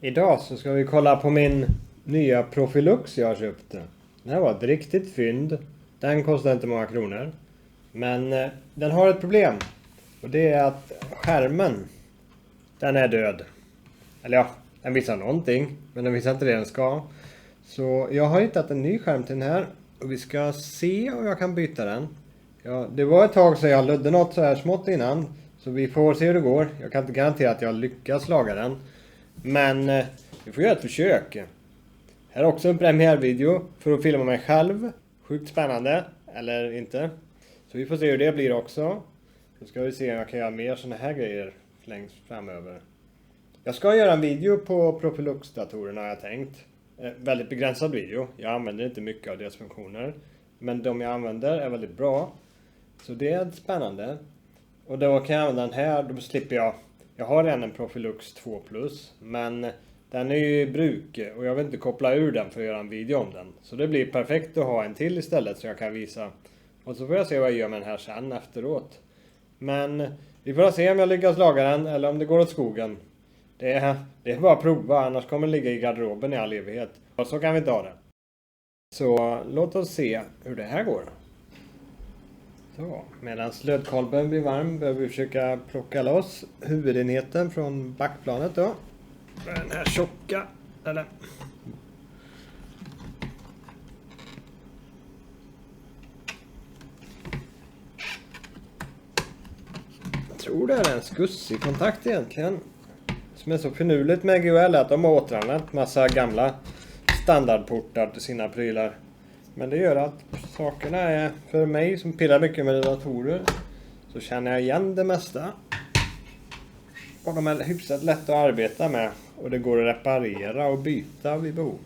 Idag så ska vi kolla på min nya Profilux jag har köpt. Det här var ett riktigt fynd. Den kostar inte många kronor. Men den har ett problem. Och det är att skärmen, den är död. Eller ja, den visar någonting. Men den visar inte det den ska. Så jag har hittat en ny skärm till den här. Och vi ska se om jag kan byta den. Ja, det var ett tag sedan jag lödde något så här smått innan. Så vi får se hur det går. Jag kan inte garantera att jag lyckas laga den. Men vi får göra ett försök. Här är också en premiärvideo för att filma mig själv. Sjukt spännande, eller inte. Så vi får se hur det blir också. Så ska vi se om jag kan göra mer såna här grejer längst framöver. Jag ska göra en video på Profilux-datorerna har jag tänkt. Väldigt begränsad video. Jag använder inte mycket av deras funktioner. Men de jag använder är väldigt bra. Så det är spännande. Och då kan jag använda den här, då slipper jag. Jag har redan en Profilux 2 Plus, men den är ju i bruk och jag vill inte koppla ur den för att göra en video om den. Så det blir perfekt att ha en till istället så jag kan visa. Och så får jag se vad jag gör med den här sen efteråt. Men vi får se om jag lyckas laga den eller om det går åt skogen. Det är bara att prova, annars kommer den ligga i garderoben i all evighet. Och så kan vi inte ha det. Så låt oss se hur det här går. Så, medan slödkolben blir varm behöver vi försöka plocka loss huvudenheten från backplanet då. Den här tjocka, eller? Jag tror det är en skussig kontakt egentligen. Som är så finurligt med GOL att de har återanvänt massa gamla standardportar till sina prylar. Men det gör att sakerna är, för mig som pillar mycket med datorer, så känner jag igen det mesta. Och de är hyfsat lätta att arbeta med. Och det går att reparera och byta vid behov.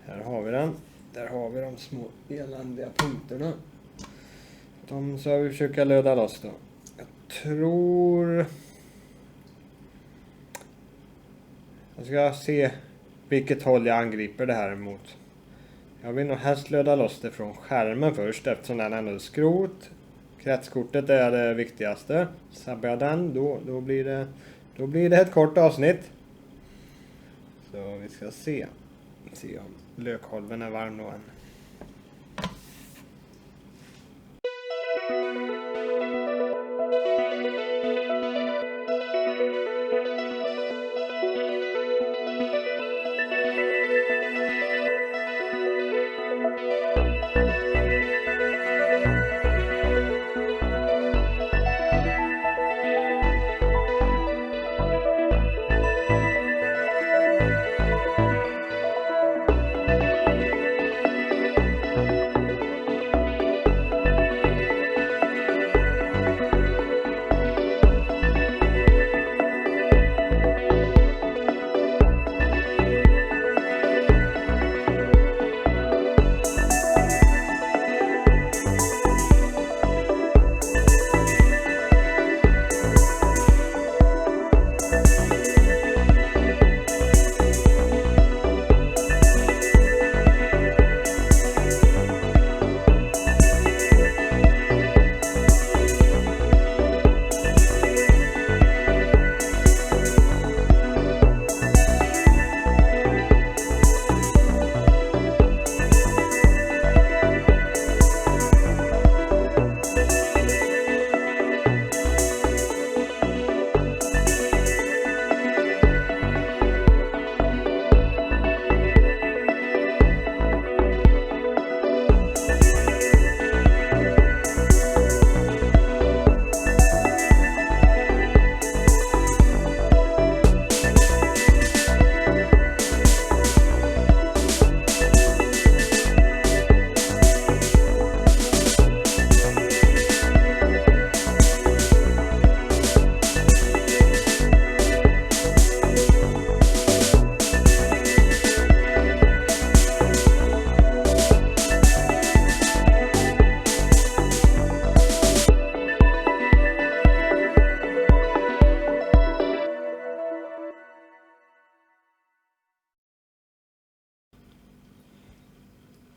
Här har vi den. Där har vi de små eländiga punkterna. De ska vi försöka löda loss då. Jag tror... Jag ska se vilket håll jag angriper det här emot. Jag vill nog helst löda loss det från skärmen först eftersom den är ändå skrot. Kretskortet är det viktigaste. Sabbar jag den då blir det ett kort avsnitt. Så vi ska se om lökholven är varm då än.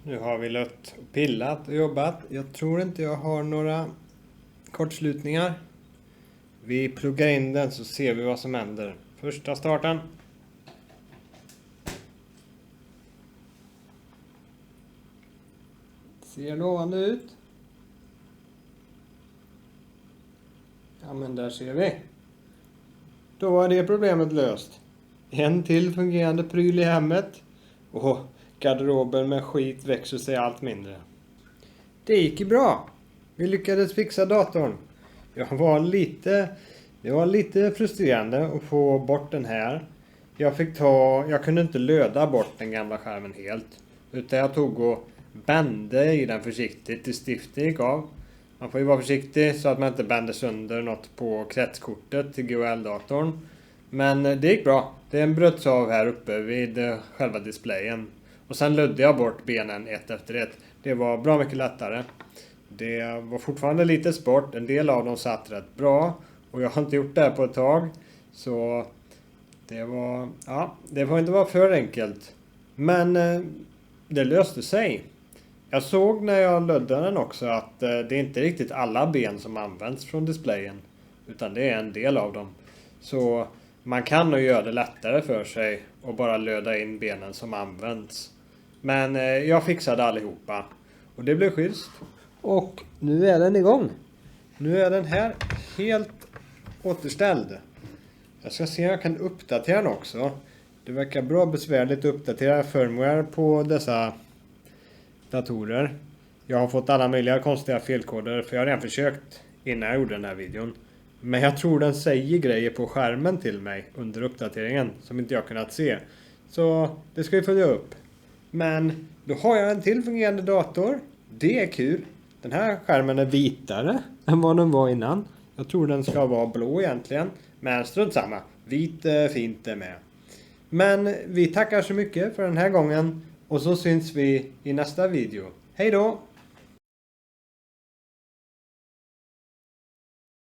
Nu har vi lött och pillat och jobbat. Jag tror inte jag har några kortslutningar. Vi pluggar in den så ser vi vad som händer. Första starten. Ser lovande ut. Ja, men där ser vi. Då var det problemet löst. En till fungerande pryl i hemmet. Och garderoben med skit växer sig allt mindre. Det gick ju bra. Vi lyckades fixa datorn. Det var lite frustrerande att få bort den här. Jag kunde inte löda bort den gamla skärmen helt. Utan jag tog och bände i den försiktigt tills stiften gick av. Man får ju vara försiktig så att man inte bänder sönder något på kretskortet till GOL-datorn. Men det gick bra. Den bröts av här uppe vid själva displayen. Och sen lödde jag bort benen ett efter ett. Det var bra mycket lättare. Det var fortfarande lite sport. En del av dem satt rätt bra. Och jag har inte gjort det här på ett tag. Så det får inte vara för enkelt. Men det löste sig. Jag såg när jag lödde den också att det är inte riktigt alla ben som används från displayen. Utan det är en del av dem. Så man kan nog göra det lättare för sig och bara löda in benen som används. Men jag fixade allihopa. Och det blev schysst. Och nu är den igång. Nu är den här helt återställd. Jag ska se om jag kan uppdatera den också. Det verkar bra besvärligt att uppdatera firmware på dessa datorer. Jag har fått alla möjliga konstiga felkoder för jag har redan försökt innan jag gjorde den här videon. Men jag tror den säger grejer på skärmen till mig under uppdateringen som inte jag kunnat se. Så det ska vi följa upp. Men då har jag en till fungerande dator. Det är kul. Den här skärmen är vitare än vad den var innan. Jag tror den ska vara blå egentligen. Men strunt samma. Vit är fint det med. Men vi tackar så mycket för den här gången. Och så syns vi i nästa video. Hej då!